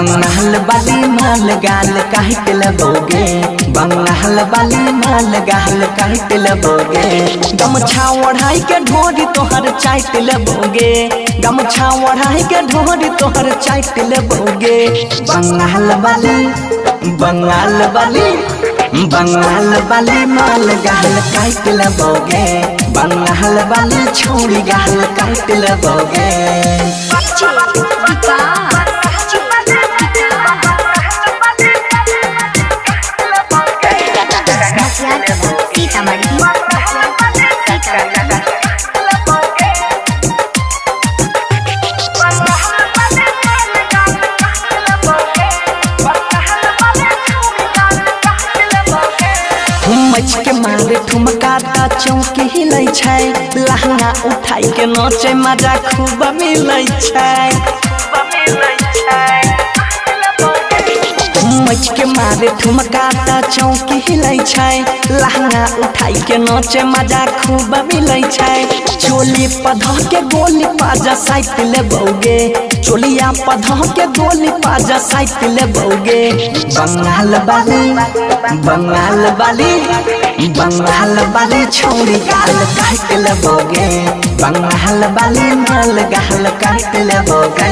बंगाल वाली माल गाल काट लबोगे, बंगाल वाली माल गाल काट लबोगे। गमछा ओढ़ाई के ढोरी तोहर चाट लबोगे, गमछा ओढ़ाई के ढोरी तोहर चाट लबोगे। बंगाल वाली बंगाल वाली बंगाल वाली माल गाल काट लबोगे, बंगाल वाली छोड़ी गाल काट लबोगे। मच के मारे ठुमका ता चौकी हिलै छै, लहंगा उठाई के नाचे मजा खूब मिलै छै। मच के मारे ठुमका ता चौकी हिलै छै, लहंगा उठाई के नाचे मजा खूब मिलै छै। चोली पधा के गोली पाजा साइट लेबोगे, चोलिया पधा के गोली पाजा साइट लेबोगे। बंगाल वाली बंगाल वाली बंगाल वाली छोड़ी गाल काट लबोगे, बंगाल वाली माल गाल काट लबोगे।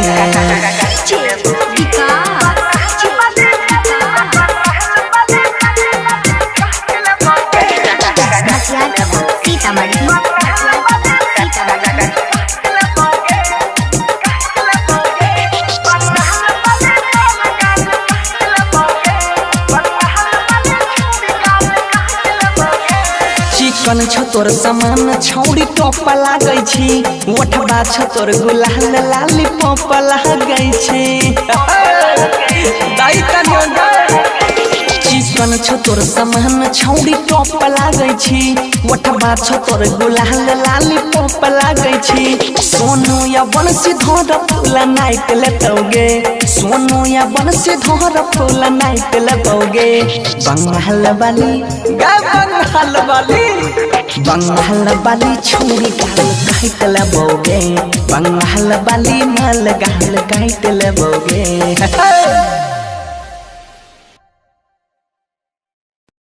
चिकन छ तोर समान छौड़ी टोप लागै छी, ओठबा छ तोर गुलाल लाली पोप लागै छी। चिकन छ तोर समान छौड़ी टोप लागै छी, ओठबा छ तोर गुलाल लाली पोप लागै छी। सोनू या बंसी धर फूल नाइट लेतोगे, सोनू या बंसी धर फूल नाइट लेतोगे। बंगाल वाली बंगाल वाली बंगाल वाली छोड़ी गाल काट लबोगे, बंगाल वाली माल गाल काट लबोगे।